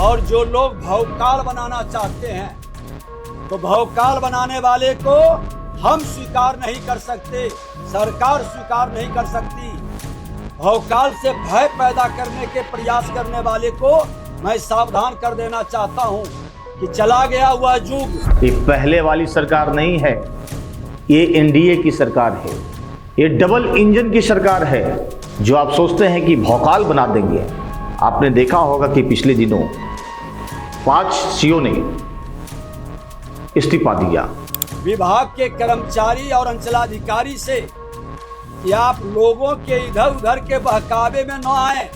और जो लोग भौकाल बनाना चाहते हैं तो भौकाल बनाने वाले को हम स्वीकार नहीं कर सकते, सरकार स्वीकार नहीं कर सकती। भौकाल से भय पैदा करने के प्रयास करने वाले को मैं सावधान कर देना चाहता हूं कि चला गया हुआ युग ये पहले वाली सरकार नहीं है, ये एनडीए की सरकार है, ये डबल इंजन की सरकार है। जो आप सोचते हैं कि भौकाल बना देंगे, आपने देखा होगा कि पिछले दिनों 5 सीओ ने इस्तीफा दिया। विभाग के कर्मचारी और अंचलाधिकारी से कि आप लोगों के इधर उधर के बहकावे में न आए।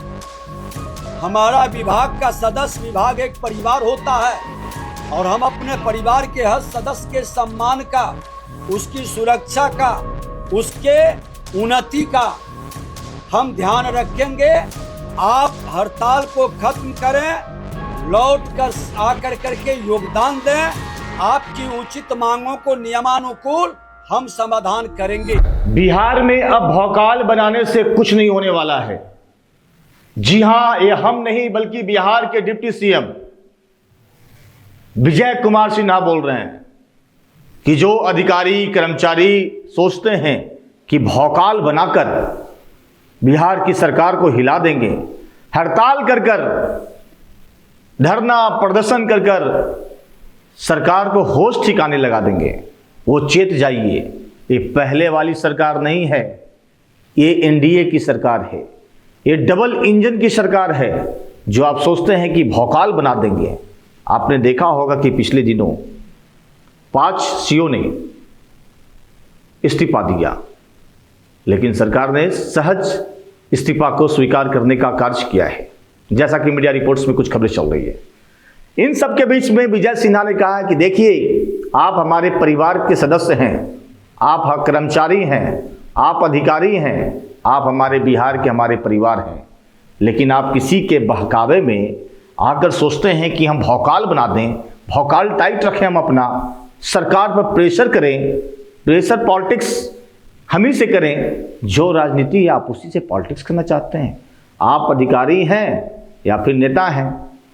हमारा विभाग का सदस्य विभाग एक परिवार होता है और हम अपने परिवार के हर सदस्य के सम्मान का, उसकी सुरक्षा का, उसके उन्नति का हम ध्यान रखेंगे। आप हड़ताल को खत्म करें, लौट कर आकर करके योगदान दें। आपकी उचित मांगों को नियमानुकूल हम समाधान करेंगे। बिहार में अब भौकाल बनाने से कुछ नहीं होने वाला है। जी हां, ये हम नहीं बल्कि बिहार के डिप्टी सीएम विजय कुमार सिन्हा बोल रहे हैं कि जो अधिकारी कर्मचारी सोचते हैं कि भौकाल बनाकर बिहार की सरकार को हिला देंगे, हड़ताल कर कर, धरना प्रदर्शन कर कर सरकार को होश ठिकाने लगा देंगे, वो चेत जाइए। ये पहले वाली सरकार नहीं है, ये एनडीए की सरकार है, ये डबल इंजन की सरकार है। जो आप सोचते हैं कि भौकाल बना देंगे, आपने देखा होगा कि पिछले दिनों 5 सीओ ने इस्तीफा दिया, लेकिन सरकार ने सहज इस्तीफा को स्वीकार करने का कार्य किया है, जैसा कि मीडिया रिपोर्ट्स में कुछ खबरें चल रही है। इन सब के बीच में विजय सिन्हा ने कहा कि देखिए, आप हमारे परिवार के सदस्य हैं, आप कर्मचारी हैं, आप अधिकारी हैं, आप हमारे बिहार के हमारे परिवार हैं, लेकिन आप किसी के बहकावे में आकर सोचते हैं कि हम भौकाल बना दें, भौकाल टाइट रखें, हम अपना सरकार पर प्रेशर करें, प्रेशर पॉलिटिक्स हम ही से करें। जो राजनीति है आप उसी से पॉलिटिक्स करना चाहते हैं। आप अधिकारी हैं या फिर नेता हैं,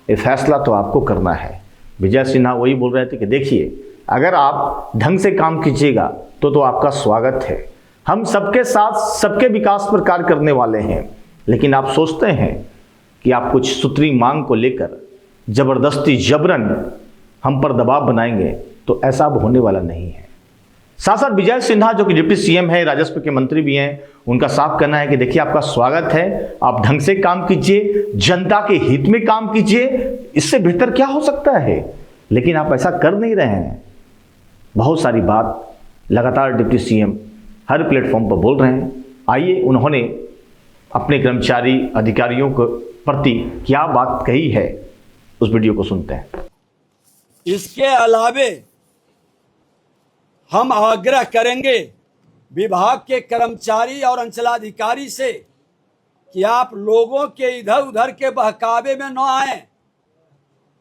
ये फैसला तो आपको करना है। विजय सिन्हा वही बोल रहे थे कि देखिए, अगर आप ढंग से काम कीजिएगा तो आपका स्वागत है। हम सबके साथ सबके विकास पर कार्य करने वाले हैं, लेकिन आप सोचते हैं कि आप कुछ सूत्री मांग को लेकर जबरदस्ती जबरन हम पर दबाव बनाएंगे, तो ऐसा अब होने वाला नहीं है। साथ साथ विजय सिन्हा जो कि डिप्टी सीएम है, राजस्व के मंत्री भी हैं, उनका साफ कहना है कि देखिए, आपका स्वागत है, आप ढंग से काम कीजिए, जनता के हित में काम कीजिए, इससे बेहतर क्या हो सकता है। लेकिन आप ऐसा कर नहीं रहे हैं। बहुत सारी बात लगातार डिप्टी सीएम हर प्लेटफॉर्म पर बोल रहे हैं। आइए, उन्होंने अपने कर्मचारी अधिकारियों को प्रति क्या बात कही है, उस वीडियो को सुनते हैं। इसके अलावे हम आग्रह करेंगे विभाग के कर्मचारी और अंचलाधिकारी से कि आप लोगों के इधर उधर के बहकावे में न आए।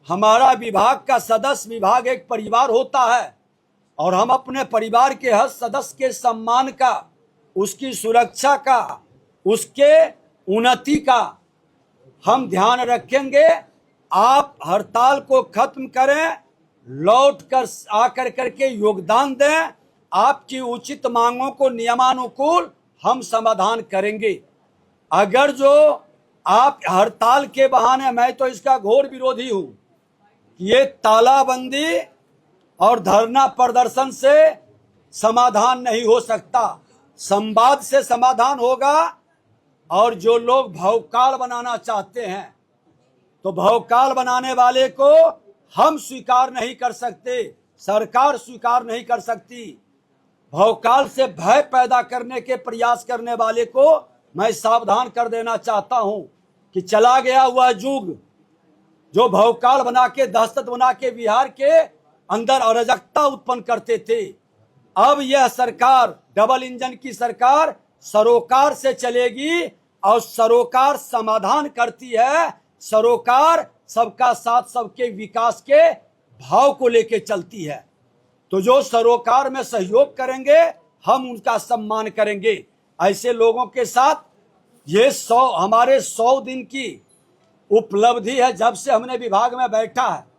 हमारा विभाग का सदस्य विभाग एक परिवार होता है और हम अपने परिवार के हर सदस्य के सम्मान का, उसकी सुरक्षा का, उसके उन्नति का हम ध्यान रखेंगे। आप हड़ताल को खत्म करें, लौट कर आकर करके योगदान दें। आपकी उचित मांगों को नियमानुकूल हम समाधान करेंगे। अगर जो आप हड़ताल के बहाने, मैं तो इसका घोर विरोधी हूं, ये तालाबंदी और धरना प्रदर्शन से समाधान नहीं हो सकता। संवाद से समाधान होगा। और जो लोग भौकाल बनाना चाहते हैं तो भौकाल बनाने वाले को हम स्वीकार नहीं कर सकते, सरकार स्वीकार नहीं कर सकती। भौकाल से भय पैदा करने के प्रयास करने वाले को मैं सावधान कर देना चाहता हूं कि चला गया हुआ युग जो भौकाल बना के, दहशत बना के बिहार के अंदर अराजकता उत्पन्न करते थे। अब यह सरकार, डबल इंजन की सरकार, सरोकार से चलेगी और सरोकार समाधान करती है। सरोकार सबका साथ, सबके विकास के भाव को लेके चलती है। तो जो सरोकार में सहयोग करेंगे हम उनका सम्मान करेंगे। ऐसे लोगों के साथ ये हमारे 100 दिन की उपलब्धि है जब से हमने विभाग में बैठा है